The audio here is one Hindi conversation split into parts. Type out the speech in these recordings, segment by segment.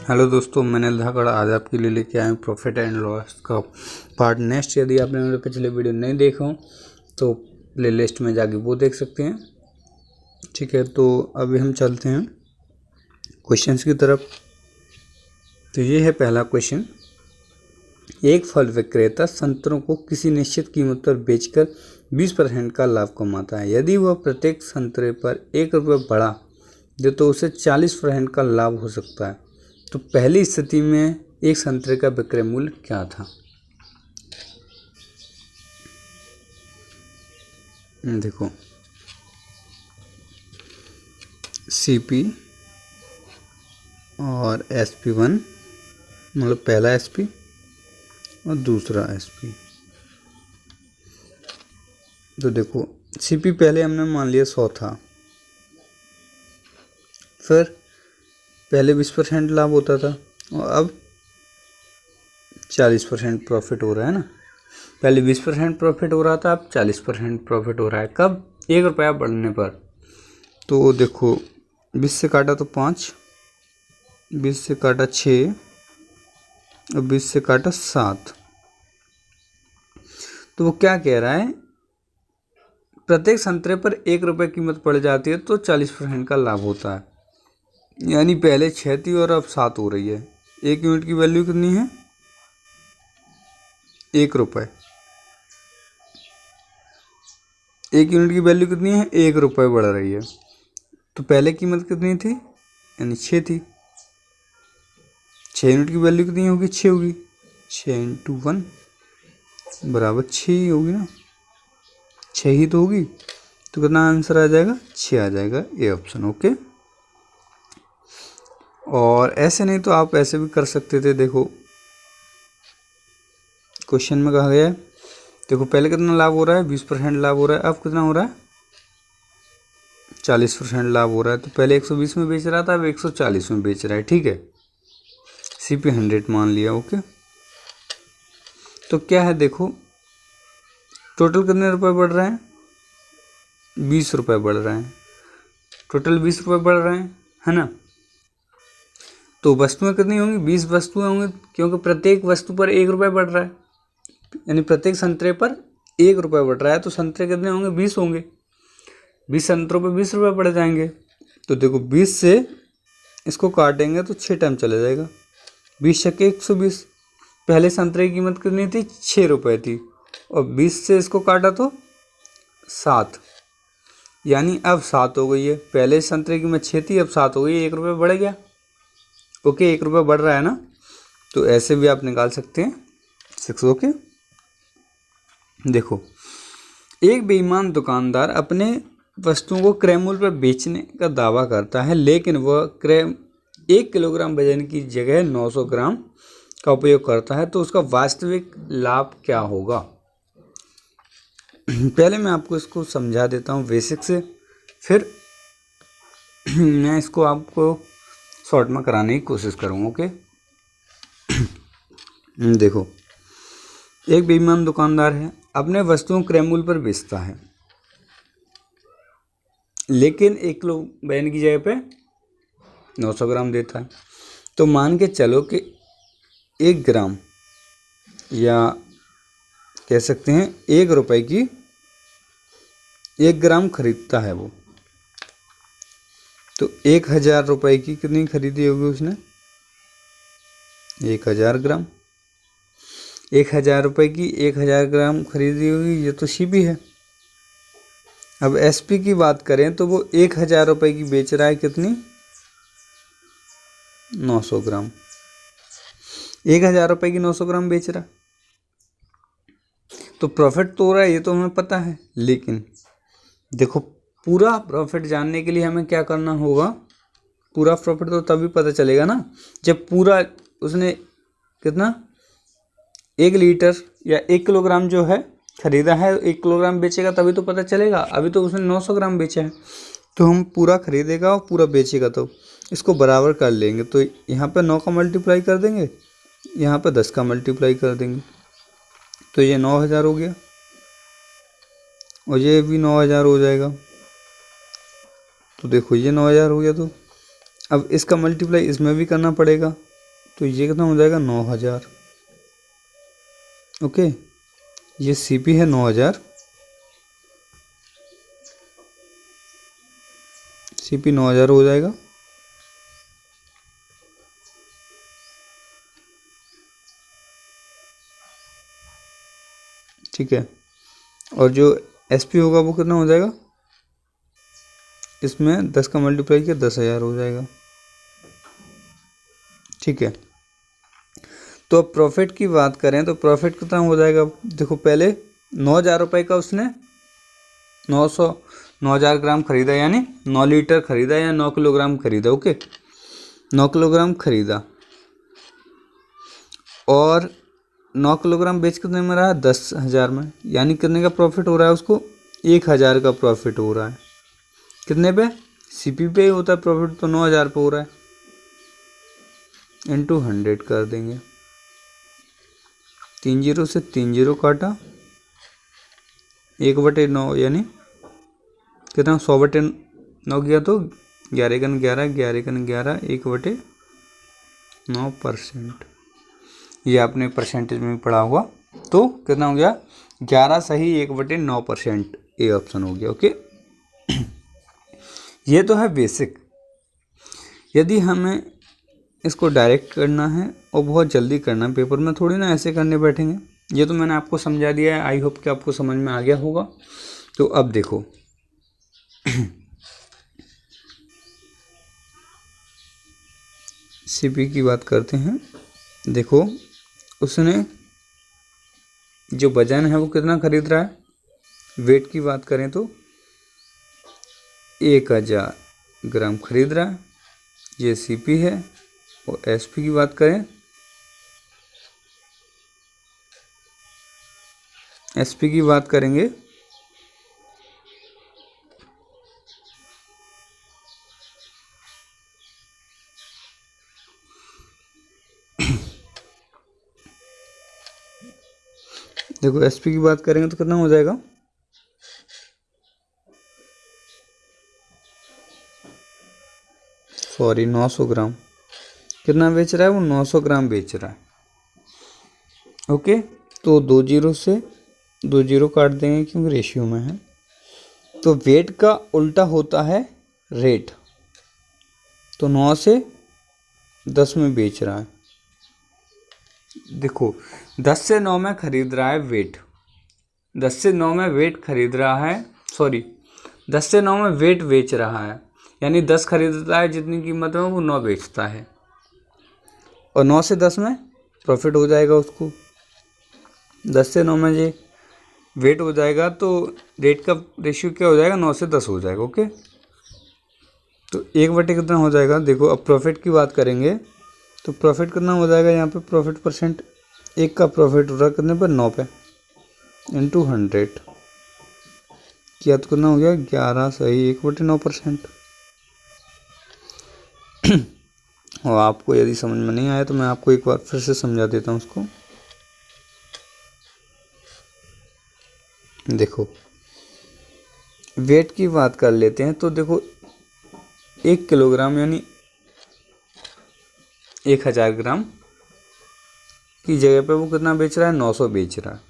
हेलो दोस्तों, मैंने धाकड़ आज आपके लिए लेके आया हूँ प्रॉफिट एंड लॉस का पार्ट नेक्स्ट। यदि आपने मेरे पिछले वीडियो नहीं देखा हो तो प्ले लिस्ट में जाके वो देख सकते हैं। ठीक है, तो अभी हम चलते हैं क्वेश्चंस की तरफ। तो ये है पहला क्वेश्चन। एक फल विक्रेता संतरों को किसी निश्चित कीमत पर बेचकर 20% का लाभ कमाता है। यदि वह प्रत्येक संतरे पर 1 रुपये बढ़ा दे तो उसे 40% का लाभ हो सकता है। तो पहली स्थिति में एक संतरे का विक्रय मूल्य क्या था? देखो, CP और SP1, मतलब पहला SP और दूसरा SP। तो देखो, CP पहले हमने मान लिया 100 था, फिर पहले 20% लाभ होता था और अब 40% प्रॉफिट हो रहा है ना। पहले 20% प्रॉफिट हो रहा था, अब 40% प्रॉफिट हो रहा है। कब? 1 रुपया बढ़ने पर। तो देखो, 20 से काटा तो 5, 20 से काटा 6 और 20 से काटा 7। तो वो क्या कह रहा है, प्रत्येक संतरे पर 1 रुपये कीमत पड़ जाती है तो 40% का लाभ होता है। यानी पहले 6 थी और अब 7 हो रही है। 1 यूनिट की वैल्यू कितनी है? 1 रुपये। 1 यूनिट की वैल्यू कितनी है? 1 रुपये बढ़ रही है। तो पहले कीमत कितनी थी? यानी 6 थी। 6 यूनिट की वैल्यू कितनी होगी? 6 होगी। 6 × 1 बराबर 6 ही होगी ना, 6 ही तो होगी। तो कितना आंसर आ जाएगा? 6 आ जाएगा, ए ऑप्शन। ओके। और ऐसे नहीं तो आप ऐसे भी कर सकते थे। देखो, क्वेश्चन में कहा गया है, देखो पहले कितना लाभ हो रहा है? 20% लाभ हो रहा है। अब कितना हो रहा है? 40% लाभ हो रहा है। तो पहले 120 में बेच रहा था, अब 140 में बेच रहा है। ठीक है, CP 100 मान लिया। ओके। तो क्या है, देखो टोटल कितने रुपए बढ़ रहे हैं? 20 रुपये बढ़ रहे हैं। टोटल 20 रुपये बढ़ रहे हैं, है ना। तो वस्तुएं कितनी होंगी? 20 वस्तुएं होंगी, क्योंकि प्रत्येक वस्तु पर 1 रुपये बढ़ रहा है। यानी प्रत्येक संतरे पर 1 रुपये बढ़ रहा है। तो संतरे कितने होंगे? 20 होंगे। 20 संतरों पर 20 रुपये बढ़ जाएंगे। तो देखो, 20 से इसको काटेंगे तो 6 टाइम चला जाएगा। 20 छक्के 120। पहले संतरे की कीमत कितनी थी? 6 रुपये थी, और 20 से इसको काटा तो 7, यानी अब 7 हो गई है। पहले संतरे की कीमत 6 थी, अब 7 हो गई, 1 रुपये बढ़ गया। ओके, 1 रुपये बढ़ रहा है ना। तो ऐसे भी आप निकाल सकते हैं 6। ओके। देखो, एक बेईमान दुकानदार अपने वस्तुओं को क्रय मूल्य पर बेचने का दावा करता है, लेकिन वह क्रय 1 किलोग्राम वजन की जगह 900 ग्राम का उपयोग करता है। तो उसका वास्तविक लाभ क्या होगा? पहले मैं आपको इसको समझा देता हूँ बेसिक से, फिर मैं इसको आपको शॉर्ट में कराने की कोशिश करूँगा। ओके। देखो, एक बेईमान दुकानदार है, अपने वस्तुओं क्रय मूल्य पर बेचता है, लेकिन 1 किलो वजन की जगह पे 900 ग्राम देता है। तो मान के चलो कि 1 ग्राम, या कह सकते हैं 1 रुपये की 1 ग्राम खरीदता है वो। तो 1000 रुपये की कितनी खरीदी होगी उसने? 1000 ग्राम। 1000 रुपये की 1000 ग्राम खरीदी होगी, ये तो CP है। अब SP की बात करें तो वो 1000 रुपये की बेच रहा है, कितनी? 900 ग्राम। 1000 रुपये की 900 ग्राम बेच रहा, तो प्रॉफिट तो हो रहा है, ये तो हमें पता है। लेकिन देखो, पूरा प्रॉफिट जानने के लिए हमें क्या करना होगा? पूरा प्रॉफिट तो तभी पता चलेगा ना जब पूरा उसने कितना 1 लीटर या 1 किलोग्राम जो है खरीदा है, 1 किलोग्राम बेचेगा तभी तो पता चलेगा। अभी तो उसने 900 ग्राम बेचा है। तो हम पूरा खरीदेगा और पूरा बेचेगा, तो इसको बराबर कर लेंगे। तो यहाँ पे 9 का मल्टीप्लाई कर देंगे, यहाँ पे 10 का मल्टीप्लाई कर देंगे, तो ये 9000 हो गया, और ये भी 9000 हो जाएगा। तो देखो, ये 9000 हो गया। तो अब इसका मल्टीप्लाई इसमें भी करना पड़ेगा, तो ये कितना हो जाएगा 9000। ओके, ये सीपी है 9000, सीपी 9000 हो जाएगा। ठीक है, और जो एसपी होगा वो कितना हो जाएगा, इसमें 10 का मल्टीप्लाई किया 10,000 हो जाएगा। ठीक है, तो अब प्रॉफिट की बात करें तो प्रॉफिट कितना हो जाएगा। देखो पहले 9,000 रुपये का उसने 9,000 ग्राम खरीदा, यानी 9 लीटर खरीदा या 9 किलोग्राम खरीदा। ओके, 9 किलोग्राम खरीदा और 9 किलोग्राम बेच कितने में रहा है, 10,000 में, यानी कितने का प्रॉफिट हो रहा है उसको, 1,000 का प्रॉफिट हो रहा है। कितने पे, सीपी पे ही होता है प्रॉफिट, तो 9,000 पे हो रहा है, इंटू 100 कर देंगे। 3 जीरो से 3 जीरो काटा, 1/9 यानी कितना, 100/9 गया तो 11 कन 11, 11 कन 11, 1/9%। ये आपने परसेंटेज में पढ़ा हुआ, तो कितना हो गया 11 सही 1/9%, ए ऑप्शन हो गया। ओके, ये तो है बेसिक। यदि हमें इसको डायरेक्ट करना है और बहुत जल्दी करना है, पेपर में थोड़ी ना ऐसे करने बैठेंगे। ये तो मैंने आपको समझा दिया है, आई होप कि आपको समझ में आ गया होगा। तो अब देखो सीपी की बात करते हैं। देखो उसने जो वजन है वो कितना खरीद रहा है, वेट की बात करें तो 1,000 ग्राम खरीद रहा है, ये सीपी है। और एसपी की बात करें, एसपी की बात करेंगे देखो एसपी की बात करेंगे तो कितना हो जाएगा, सॉरी 900 ग्राम। कितना बेच रहा है वो, 900 ग्राम बेच रहा है। ओके, तो 2 जीरो से 2 जीरो काट देंगे क्योंकि रेशियो में है। तो वेट का उल्टा होता है रेट, तो 9 से 10 में बेच रहा है। देखो 10 से 9 में खरीद रहा है वेट, 10 से 9 में वेट खरीद रहा है, सॉरी 10 से 9 में वेट बेच रहा है, यानी 10 खरीदता है जितनी कीमत में वो 9 बेचता है, और 9 से 10 में प्रॉफिट हो जाएगा उसको। 10 से 9 में ये वेट हो जाएगा तो रेट का रेशियो क्या हो जाएगा, 9 से 10 हो जाएगा। ओके, तो 1/, कितना हो जाएगा। देखो अब प्रॉफिट की बात करेंगे तो प्रॉफिट कितना हो जाएगा, यहाँ पे प्रॉफिट परसेंट, एक का प्रॉफिट हो रहा है कितने पर, 9 पे, इंटू 100 किया तो कितना हो गया 11 सही 1/9%। और आपको यदि समझ में नहीं आया तो मैं आपको एक बार फिर से समझा देता हूँ उसको। देखो वेट की बात कर लेते हैं, तो देखो 1 किलोग्राम यानी 1,000 ग्राम की जगह पे वो कितना बेच रहा है, 900 बेच रहा है।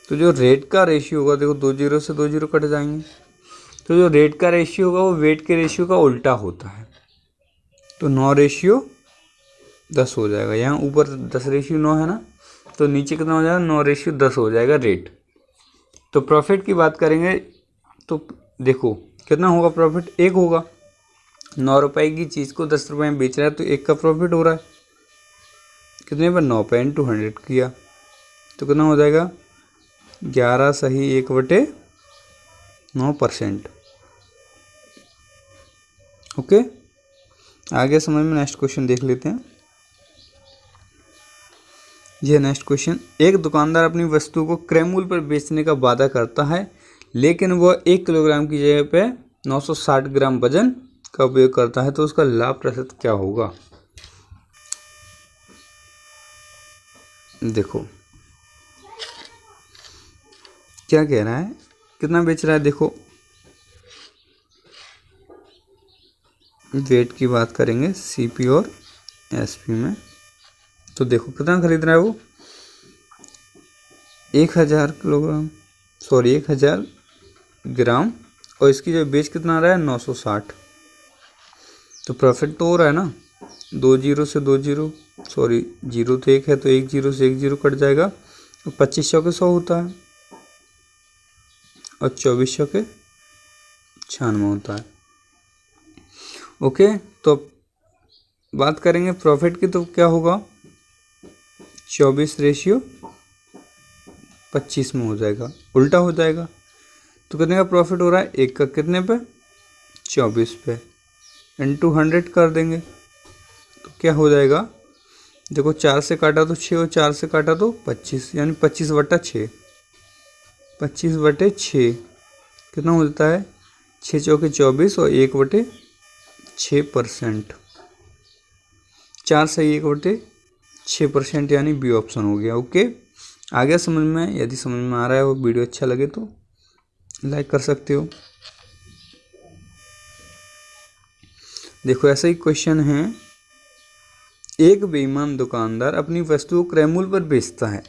तो जो रेट का रेशियो होगा, देखो 2 जीरो से 2 जीरो कट जाएंगे, तो जो रेट का रेशियो होगा वो वेट के रेशियो का उल्टा होता है, तो 9/10 हो जाएगा। यहाँ ऊपर 10/9 है ना, तो नीचे कितना हो जाएगा, 9/10 हो जाएगा रेट। तो प्रॉफिट की बात करेंगे तो देखो कितना होगा प्रॉफिट, 1 होगा। 9 रुपए की चीज़ को 10 रुपए में बेच रहा है तो 1 का प्रॉफिट हो रहा है, कितने पर, 9 पे, इंटू 100 किया तो कितना हो जाएगा 11 सही 1/9%। ओके, आगे समझ में, नेक्स्ट क्वेश्चन देख लेते हैं। यह नेक्स्ट क्वेश्चन, एक दुकानदार अपनी वस्तु को क्रय मूल्य पर बेचने का वादा करता है, लेकिन वह 1 किलोग्राम की जगह पे 960 ग्राम वजन का उपयोग करता है, तो उसका लाभ प्रतिशत क्या होगा। देखो क्या कह रहा है, कितना बेच रहा है। देखो वेट की बात करेंगे, सीपी और एसपी में। तो देखो कितना खरीद रहा है वो, 1000 किलोग्राम, सॉरी 1000 ग्राम, और इसकी जो बेच कितना आ रहा है 960। तो प्रॉफिट तो हो रहा है ना, 2 जीरो से 2 जीरो, सॉरी जीरो तो एक है तो 1 जीरो से 1 जीरो कट जाएगा, तो 2500 के 100 होता है और 2400 के 96 होता है। ओके, तो बात करेंगे प्रॉफिट की, तो क्या होगा 24/25 में हो जाएगा, उल्टा हो जाएगा। तो कितने का प्रॉफिट हो रहा है, एक का कितने पे 24 पे, इंटू 100 कर देंगे तो क्या हो जाएगा, देखो 4 से काटा तो 6 और 4 से काटा तो 25, यानी 25/6, 25/6 कितना हो जाता है 6 चौके 24 और 1/6%, 4 से 1/6%, यानी बी ऑप्शन हो गया। ओके, आ गया समझ में? यदि समझ में आ रहा है वो वीडियो अच्छा लगे तो लाइक कर सकते हो। देखो ऐसा ही क्वेश्चन है, एक बेईमान दुकानदार अपनी वस्तु को क्रय मूल्य पर बेचता है।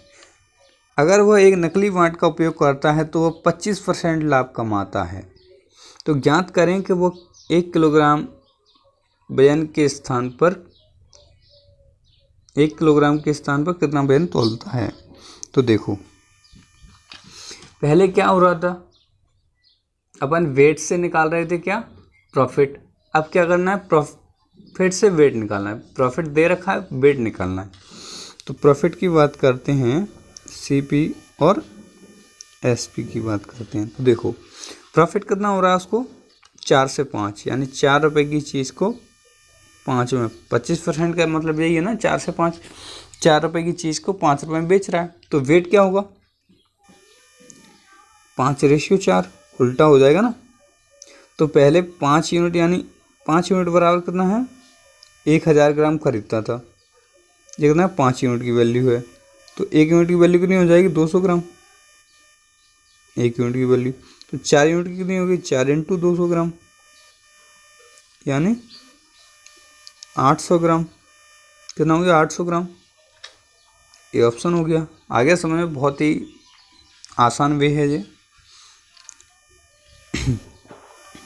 अगर वह एक नकली वाट का उपयोग करता है तो वह 25% लाभ कमाता है। तो ज्ञात करें कि वो 1 किलोग्राम वजन के स्थान पर 1 किलोग्राम के स्थान पर कितना वजन तौलता है। तो देखो पहले क्या हो रहा था, अपन वेट से निकाल रहे थे क्या, प्रॉफिट। अब क्या करना है, प्रॉफिट से वेट निकालना है, प्रॉफिट दे रखा है, वेट निकालना है। तो प्रॉफिट की बात करते हैं, सीपी और एसपी की बात करते हैं। तो देखो प्रॉफिट कितना हो रहा है उसको 4 से 5, यानी 4 रुपये की चीज़ को 5 में, 25% का मतलब यही है ना, 4 से 5, 4 रुपये की चीज़ को 5 रुपये में बेच रहा है। तो वेट क्या होगा 5/4, उल्टा हो जाएगा ना। तो पहले 5 यूनिट, यानी 5 यूनिट बराबर कितना है 1000 ग्राम खरीदता था, ये कितना है 5 यूनिट की वैल्यू है। तो 1 यूनिट की वैल्यू कितनी हो जाएगी 200 ग्राम, 1 यूनिट की वैल्यू। तो 4 यूनिट की कितनी होगी 4 × 200 ग्राम, यानी 800 ग्राम, कितना हो गया 800 ग्राम, ये ऑप्शन हो गया। आगे समझ में, बहुत ही आसान वे है ये।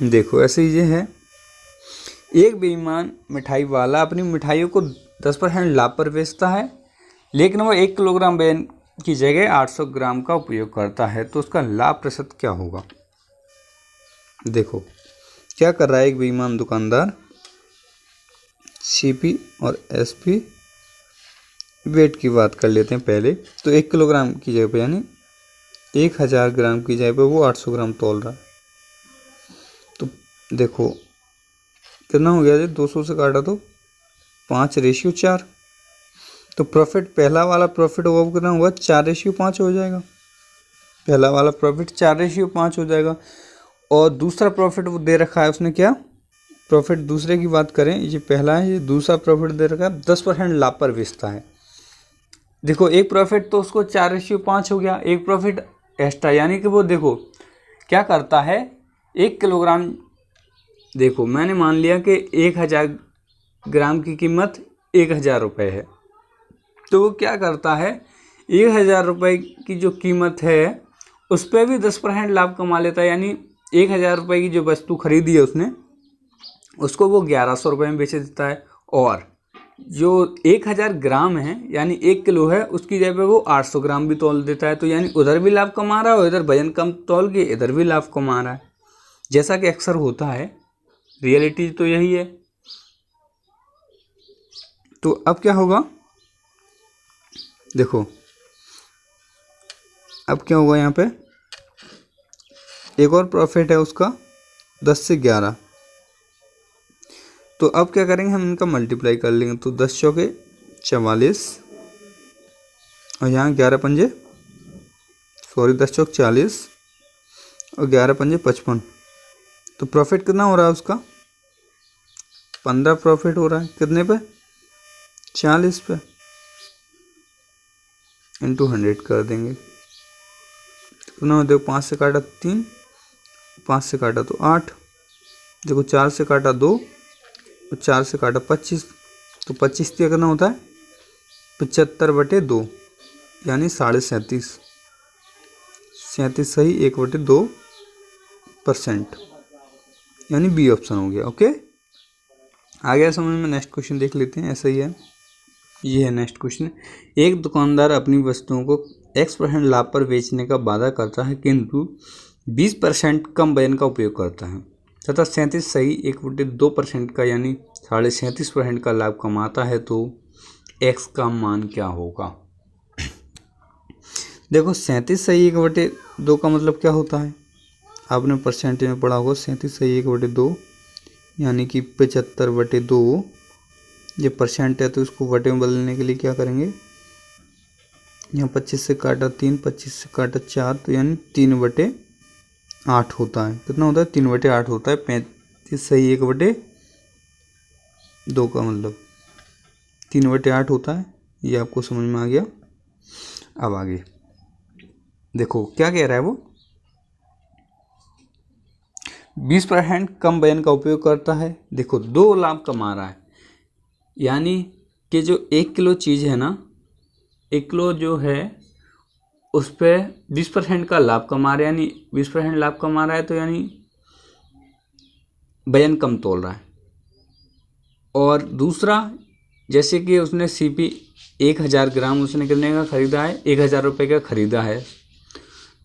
देखो ऐसे ही ये है, एक बेईमान मिठाई वाला अपनी मिठाइयों को 10% लाभ पर बेचता है, लेकिन वह 1 किलोग्राम वजन की जगह 800 ग्राम का उपयोग करता है। तो उसका लाभ प्रतिशत क्या होगा। देखो क्या कर रहा है एक बेईमान दुकानदार, सीपी और एसपी, वेट की बात कर लेते हैं पहले। तो 1 किलोग्राम की जगह पे, यानी 1000 ग्राम की जगह पे वो 800 ग्राम तौल रहा है। तो देखो कितना हो गया, 200 से काटा तो 5/4। तो प्रॉफिट, पहला वाला प्रॉफिट होगा वो कितना हुआ 4/5 हो जाएगा, पहला वाला प्रॉफिट 4/5 हो जाएगा। और दूसरा प्रॉफिट वो दे रखा है उसने, क्या प्रॉफिट दूसरे की बात करें, ये पहला है, ये दूसरा प्रॉफिट दे रखा है 10% लाभ पर बेचता है। देखो एक प्रॉफिट तो उसको 4/5 हो गया, एक प्रॉफिट एक्स्ट्रा, यानी कि वो देखो क्या करता है 1 किलोग्राम, देखो मैंने मान लिया कि 1000 ग्राम की कीमत 1000 रुपये है। तो वो क्या करता है 1000 रुपये की जो कीमत है उस पर भी 10% लाभ कमा लेता है, यानी 1000 रुपये की जो वस्तु खरीदी है उसने, उसको वो 1100 रुपये में बेच देता है। और जो 1000 ग्राम है यानी 1 किलो है, उसकी जगह पे वो 800 ग्राम भी तौल देता है। तो यानी उधर भी लाभ कमा रहा है और इधर वजन कम तौल के इधर भी लाभ कमा रहा है, जैसा कि अक्सर होता है। रियलिटी तो यही है। तो अब क्या होगा, देखो अब क्या होगा, यहाँ पे एक और प्रॉफिट है उसका 10 से 11। तो अब क्या करेंगे, हम इनका मल्टीप्लाई कर लेंगे। तो 10 चौके 44 और यहाँ 11 पंजे, सॉरी 10 चौक 40 और 11 पंजे 55। तो प्रॉफिट कितना हो रहा है उसका 15 प्रॉफिट हो रहा है, कितने पे 40 पे, इंटू 100 कर देंगे। कितना देखो 5 से काटा 3, 5 से काटा तो 8, देखो 4 से काटा 2 और 4 से काटा 25, तो 25 कितना होता है 75/2 यानी 37.5। 37 सही 1/2% यानी बी ऑप्शन हो गया। ओके, आ गया समझ में। नेक्स्ट क्वेश्चन देख लेते हैं, ऐसा ही है। ये है नेक्स्ट क्वेश्चन। एक दुकानदार अपनी वस्तुओं को X% लाभ पर बेचने का वादा करता है किंतु 20% कम वजन का उपयोग करता है तथा 37 सही 1/2% का यानी 37.5% का लाभ कमाता है, तो X का मान क्या होगा। देखो 37 सही 1/2 का मतलब क्या होता है, आपने परसेंटेज में पढ़ा होगा। 37 सही 1/2 यानी कि 75/2। ये परसेंट है तो इसको बटे में बदलने के लिए क्या करेंगे, यहाँ 25 से काटा 3, 25 से काटा 4, तो यानी 3/8 होता है। कितना होता है 3/8 होता है। 35 सही 1/2 का मतलब 3/8 होता है। ये आपको समझ में आ गया। अब आगे देखो क्या कह रहा है वो, 20% कम वजन का उपयोग करता है। देखो 2 लाभ कमा रहा है, यानी कि जो 1 किलो चीज़ है ना, 1 किलो जो है उस पर 20% का लाभ कमा रहा है, यानी 20% लाभ कमा रहा है तो यानी वजन कम तोल रहा है। और दूसरा, जैसे कि उसने CP 1000 ग्राम उसने कितने का ख़रीदा है, 1000 रुपये का ख़रीदा है,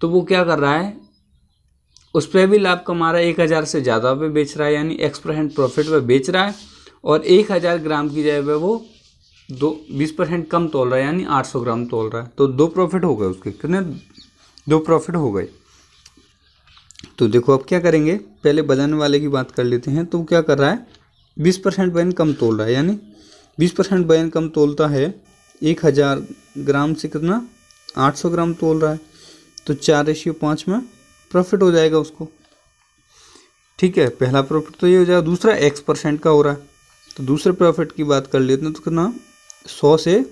तो वो क्या कर रहा है उस पर भी लाभ कमा रहा है, 1000 से ज़्यादा पे बेच रहा है, यानी X% प्रॉफिट पे बेच रहा है। और 1000 ग्राम की जगह पे वो 20% कम तोल रहा है, यानी 800 ग्राम तोल रहा है। तो 2 प्रॉफिट हो गए उसके, कितने 2 प्रॉफिट हो गए। तो देखो अब क्या करेंगे, पहले वजन वाले की बात कर लेते हैं। तो क्या कर रहा है 20% वजन कम तोल रहा है, यानी 20% वजन कम तोलता है 1000 ग्राम से कितना 800 ग्राम तोल रहा है, तो 4:5 में प्रॉफिट हो जाएगा उसको। ठीक है, पहला प्रॉफिट तो ये हो जाएगा। दूसरा X% का हो रहा है, तो दूसरे प्रॉफिट की बात कर लेते हैं। तो कितना 100 से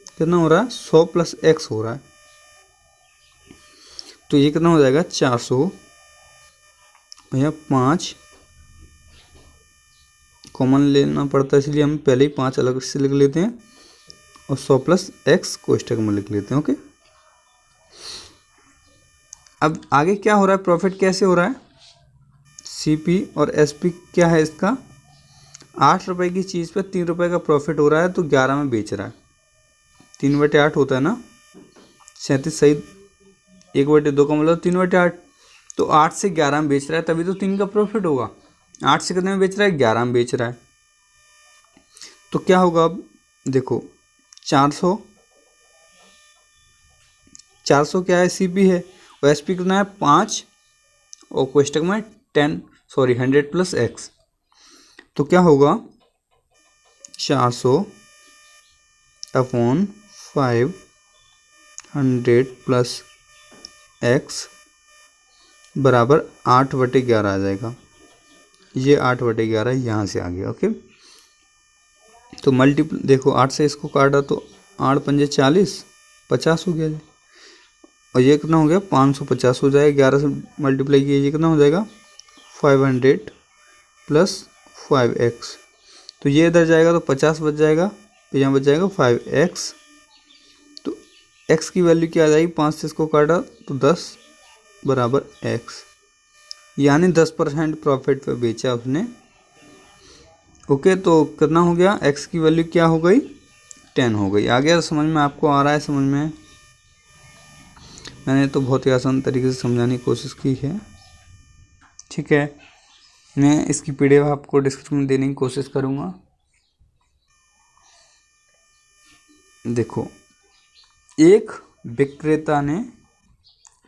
कितना हो रहा है 100 + X हो रहा है, तो ये कितना हो जाएगा 400 या 5 कॉमन लेना पड़ता है, इसलिए हम पहले ही 5 अलग से लिख लेते हैं और 100 + X कोष्ठक में लिख लेते हैं। ओके, अब आगे क्या हो रहा है, प्रॉफिट कैसे हो रहा है, CP और SP क्या है इसका, 8 रुपये की चीज़ पे 3 रुपये का प्रॉफिट हो रहा है, तो 11 में बेच रहा है। 3/8 होता है ना, 37 सही 1/2 का मतलब 3/8, तो 8 से 11 में बेच रहा है, तभी तो 3 का प्रॉफिट होगा। 8 से कितने में बेच रहा है 11 में बेच रहा है, तो क्या होगा अब देखो 400 क्या है CP है, और SP कितना है 5 और कोष्टक में 100 + X, तो क्या होगा 400/5 100 + X बराबर 8/11 आ जाएगा। ये 8/11 यहाँ से आ गया। ओके, तो देखो 8 से इसको काटा तो 8 × 5 = 40, 50 हो गया जी। और ये कितना हो गया 550 हो जाएगा। 11 से मल्टीप्लाई किया, ये कितना हो जाएगा 500 + 5X, तो ये इधर जाएगा तो 50 बच जाएगा, तो यहाँ बच जाएगा 5X। तो X की वैल्यू क्या आ जाएगी, 5 से इसको काटा तो 10 बराबर X, यानी 10% प्रॉफिट पे बेचा उसने। ओके, तो कितना हो गया, X की वैल्यू क्या हो गई 10 हो गई। आ गया समझ में, आपको आ रहा है समझ में। मैंने तो बहुत ही आसान तरीके से समझाने की कोशिश की है। ठीक है, मैं इसकी PDF आपको डिस्क्रिप्शन में देने की कोशिश करूँगा। देखो, एक विक्रेता ने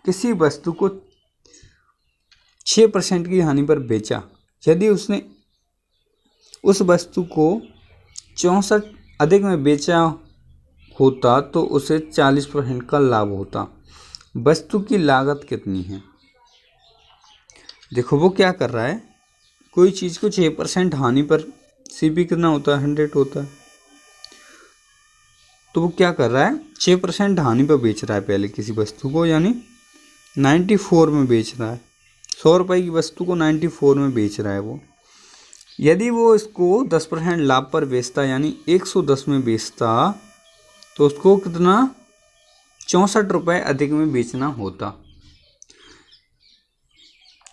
किसी वस्तु को 6% की हानि पर बेचा। यदि उसने उस वस्तु को 64 अधिक में बेचा होता तो उसे 40% का लाभ होता। वस्तु की लागत कितनी है। देखो वो क्या कर रहा है, कोई चीज़ को 6% हानि पर CP कितना होता है 100 होता है, तो वो क्या कर रहा है 6% हानि पर बेच रहा है पहले किसी वस्तु को, यानी 94 में बेच रहा है। 100 रुपये की वस्तु को 94 में बेच रहा है वो। यदि वो इसको 10% लाभ पर बेचता यानी 110 में बेचता तो उसको कितना 64 रुपये अधिक में बेचना होता।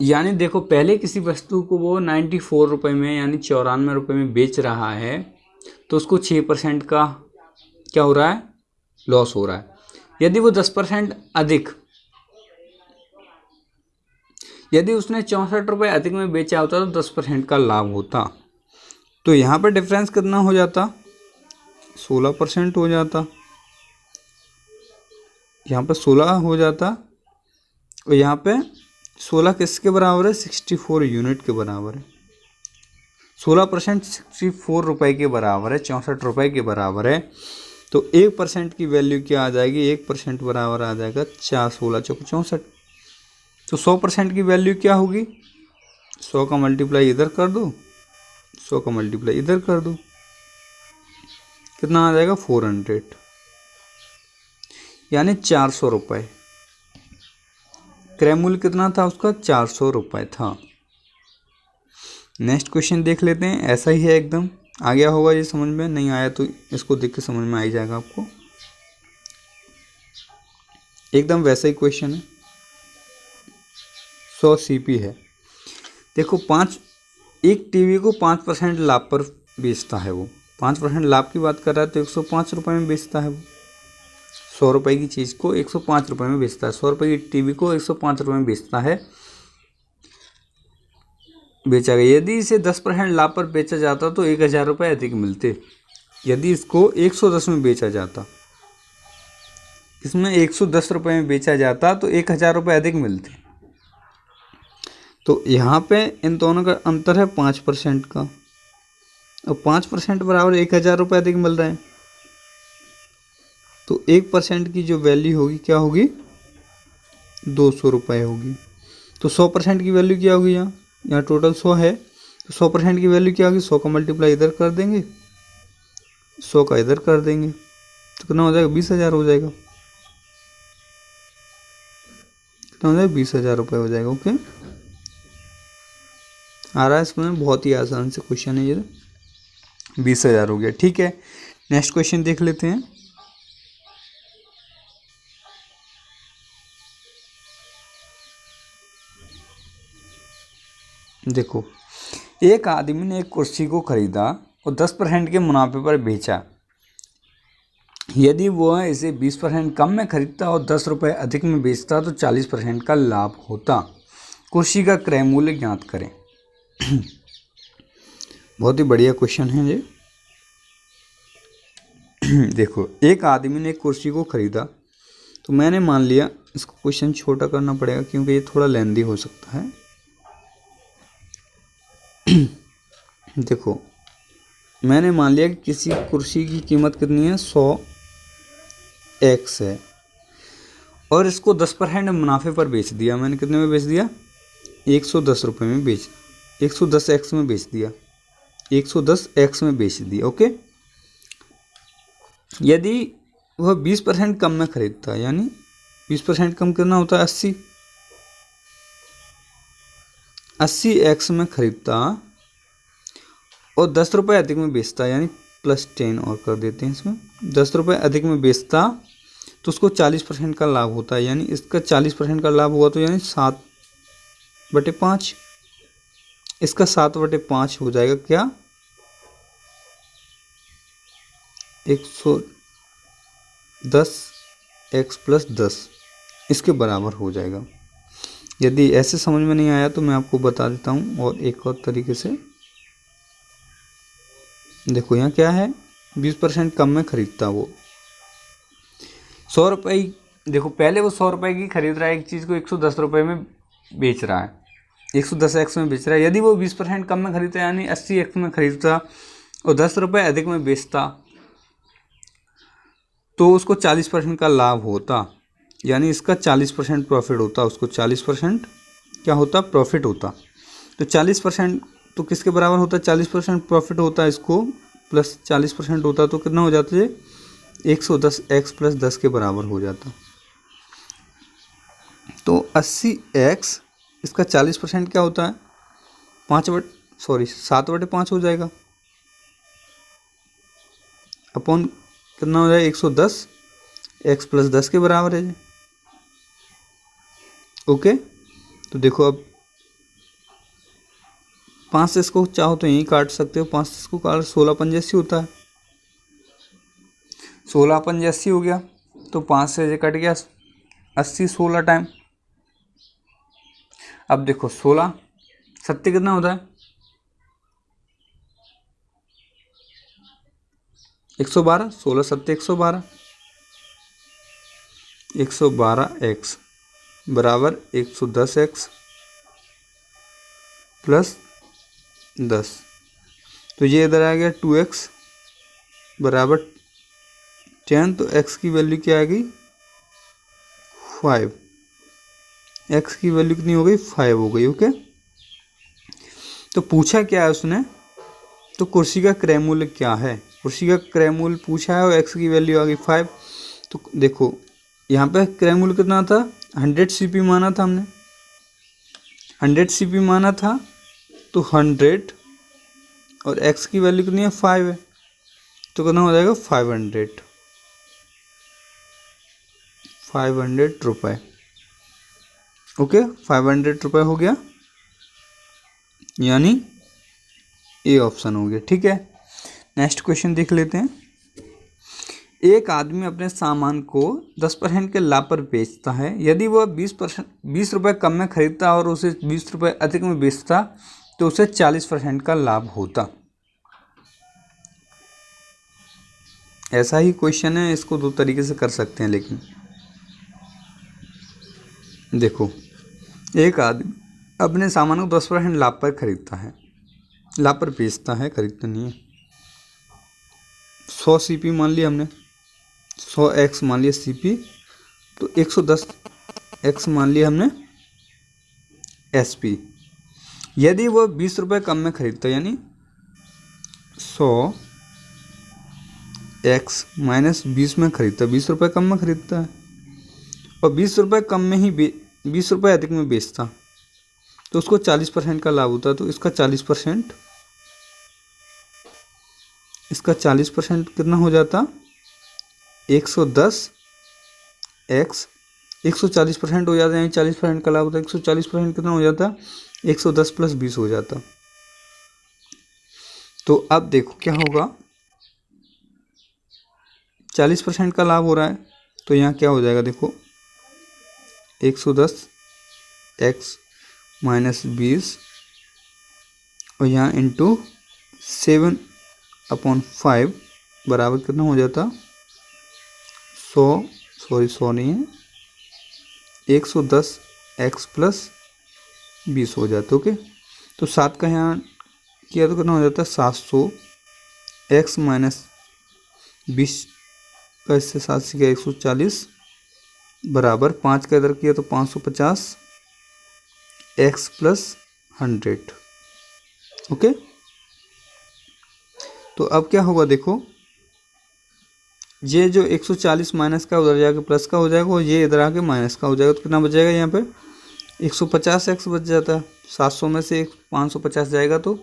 यानी देखो पहले किसी वस्तु को वो 94 रुपये में यानी 94 रुपये में बेच रहा है तो उसको 6% का क्या हो रहा है, लॉस हो रहा है। यदि वो 10% अधिक, यदि उसने 64 रुपये अधिक में बेचा होता तो 10% का लाभ होता। तो यहाँ पर डिफरेंस कितना हो जाता, 16% हो जाता। यहाँ पर 16 हो जाता और यहाँ पे 16 किसके बराबर है, 64 यूनिट के बराबर है। 16% 64 रुपये के बराबर है, 64 रुपये के बराबर है। तो 1% की वैल्यू क्या आ जाएगी, 1% बराबर आ जाएगा 4 16 चौक 64। तो 100% की वैल्यू क्या होगी, 100 का मल्टीप्लाई इधर कर दो, 100 का मल्टीप्लाई इधर कर दो, कितना आ जाएगा 400, यानी 400 रुपये। क्रय मूल्य कितना था उसका, 400 रुपये था। नेक्स्ट क्वेश्चन देख लेते हैं। ऐसा ही है एकदम, आ गया होगा ये समझ में, नहीं आया तो इसको देख के समझ में आ ही जाएगा आपको। एकदम वैसा ही क्वेश्चन है, 100 सीपी है। देखो एक टीवी को 5% लाभ पर बेचता है वो, 5% लाभ की बात कर रहा है तो 105 रुपये में बेचता है वो। 100 रुपये की चीज़ को 105 रुपये में बेचता है, 100 रुपये की टीवी को 105 रुपये में बेचता है, बेचा गया। यदि इसे 10% लाभ पर बेचा जाता तो 1000 रुपये अधिक मिलते। यदि इसको 110 में बेचा जाता, इसमें 110 रुपये में बेचा जाता तो 1000 रुपये अधिक मिलते। तो यहाँ पे इन दोनों का अंतर है 5% का, और 5% बराबर 1000 रुपये अधिक मिल रहे हैं। तो 1% की जो वैल्यू होगी क्या होगी, 200 रुपये होगी। तो 100% की वैल्यू क्या होगी, यहाँ टोटल 100 है तो 100% की वैल्यू क्या होगी, 100 का मल्टीप्लाई इधर कर देंगे, 100 का इधर कर देंगे, तो कितना हो जाएगा, 20,000 हो जाएगा। कितना हो जाएगा, 20,000 रुपये हो जाएगा। ओके, आ रहा है इसमें, बहुत ही आसान से क्वेश्चन है ये, 20,000 हो गया। ठीक है, नेक्स्ट क्वेश्चन देख लेते हैं। देखो, एक आदमी ने एक कुर्सी को खरीदा और 10% के मुनाफे पर बेचा। यदि वह इसे 20% कम में खरीदता और 10 रुपये अधिक में बेचता तो 40% का लाभ होता। कुर्सी का क्रय मूल्य ज्ञात करें। बहुत ही बढ़िया क्वेश्चन है ये। देखो, एक आदमी ने एक कुर्सी को खरीदा, तो मैंने मान लिया, इसको क्वेश्चन छोटा करना पड़ेगा क्योंकि ये थोड़ा लेंदी हो सकता है। देखो, मैंने मान लिया कि किसी कुर्सी की कीमत कितनी है, 100x है, और इसको 10% मुनाफे पर बेच दिया मैंने। कितने में बेच दिया, 110 रुपये में 110x में बेच दिया, 110x में बेच दिया। ओके, यदि वह 20% कम में खरीदता, यानी 20% कम कितना होता है, 80x में खरीदता और 10 रुपये अधिक में बेचता, यानी +10 और कर देते हैं इसमें, 10 रुपये अधिक में बेचता तो उसको 40% का लाभ होता है। यानी इसका 40% का लाभ हुआ तो यानी 7/5, इसका 7/5 हो जाएगा क्या, 110x + 10 इसके बराबर हो जाएगा। यदि ऐसे समझ में नहीं आया तो मैं आपको बता देता हूँ और एक और तरीके से। देखो, यहाँ क्या है, 20% कम में खरीदता वो 100 रुपये। देखो, पहले वो 100 रुपये की खरीद रहा है एक चीज़ को, 110 रुपये में बेच रहा है, 110x में बेच रहा है। यदि वो 20% कम में खरीदता, यानी 80x में खरीदता और 10 रुपये अधिक में बेचता तो उसको 40% का लाभ होता, यानी इसका 40% प्रॉफिट होता, उसको 40% क्या होता, प्रॉफिट होता। तो 40% तो किसके बराबर होता है, 40% प्रॉफिट होता है इसको, प्लस 40% होता तो कितना हो जाता है, 110x + 10 के बराबर हो जाता। तो 80x, इसका 40% क्या होता है, सॉरी 7/5 हो जाएगा, अपॉन कितना हो जाएगा 110, x + 10 के बराबर है जी। ओके, तो देखो अब 5 से इसको चाहो तो यहीं काट सकते हो, 5 से इसको काट 16/85 होता है, 16/85 हो गया। तो 5 से ये कट गया 80, 16 टाइम। अब देखो 16 सत्य कितना होता है 112, 16 सत्य 112, 112x बराबर 110x + 10। तो ये इधर आ गया 2x बराबर 10। तो x की वैल्यू क्या आ गई 5, x की वैल्यू कितनी हो गई 5 हो गई। ओके, तो पूछा क्या है उसने, तो कुर्सी का क्रय मूल्य क्या है, कुर्सी का क्रय मूल्य पूछा है और x की वैल्यू आ गई 5। तो देखो यहाँ पे क्रय मूल्य कितना था 100 CP माना था हमने, 100 CP माना था, तो 100 और x की वैल्यू कितनी है 5 है, तो कितना हो जाएगा 500 रुपये। ओके, 500 रुपये हो गया, यानी ए ऑप्शन हो गया। ठीक है, नेक्स्ट क्वेश्चन देख लेते हैं। एक आदमी अपने सामान को 10% के लाभ पर बेचता है। यदि वह 20 रुपये कम में खरीदता और उसे 20 रुपये अधिक में बेचता तो उसे 40% का लाभ होता। ऐसा ही क्वेश्चन है, इसको दो तरीके से कर सकते हैं, लेकिन देखो एक आदमी अपने सामान को 10% लाभ पर खरीदता है, लाभ पर बेचता है, खरीदता नहीं है। 100 CP मान लिया हमने, 100x मान लिया CP, तो 110x मान लिया हमने SP। यदि वह 20 रुपये कम में खरीदता है, यानी 100x - 20 में खरीदता है, 20 रुपये कम में खरीदता है और 20 रुपये कम में ही 20 रुपये अधिक में बेचता, तो उसको 40% का लाभ होता। तो इसका 40% कितना हो जाता 110x 140% हो जाता है, यानी 40% का लाभ होता है। 140% कितना हो जाता 110 + 20 हो जाता। तो अब देखो क्या होगा, 40% का लाभ हो रहा है, तो यहाँ क्या हो जाएगा देखो 110x - 20 और यहाँ × 7/5 बराबर कितना हो जाता 100 नहीं है 110x + 20 हो जाता। ओके, तो 7 का यहाँ किया तो कितना हो जाता 700x - 20 का इससे 7 से किया 140 बराबर 5 का इधर किया तो 550 x + 100। ओके, तो अब क्या होगा देखो, ये जो 140 माइनस का उधर जाके प्लस का हो जाएगा और ये इधर आके माइनस का हो जाएगा, तो कितना बच जाएगा यहाँ पे 150x बच जाता है। 700 में से 550 जाएगा तो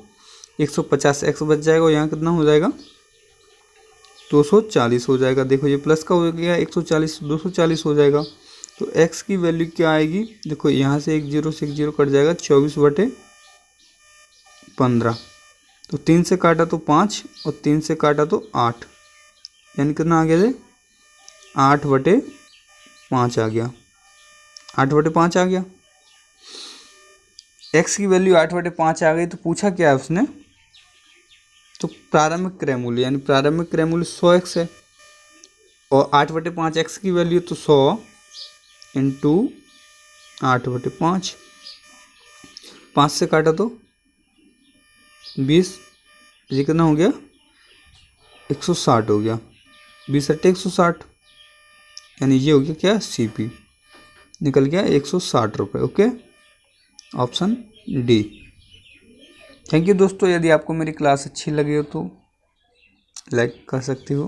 150x बच जाएगा और यहाँ कितना हो जाएगा 240 हो जाएगा। देखो ये प्लस का हो गया 140, 240 हो जाएगा। तो x की वैल्यू क्या आएगी देखो, यहाँ से 1 0 से 1 0 कट जाएगा 24/15। तो 3 से काटा तो 5 और 3 से काटा तो 8, यानी कितना आ गया थे 8/5 आ गया, 8/5 आ गया। x की वैल्यू 8/5 आ गई। तो पूछा क्या है उसने, तो प्रारंभिक क्रय मूल्य, यानी प्रारंभिक क्रय मूल्य 100x है और 8/5 x की वैल्यू तो 100 × 8/5, 5 से काटा तो 20, ये कितना हो गया 160 हो गया, 20 × 160, यानी ये हो गया क्या CP, निकल गया 160 रुपये। Okay, option D. Thank you दोस्तों, यदि आपको मेरी क्लास अच्छी लगी हो तो लाइक कर सकते हो।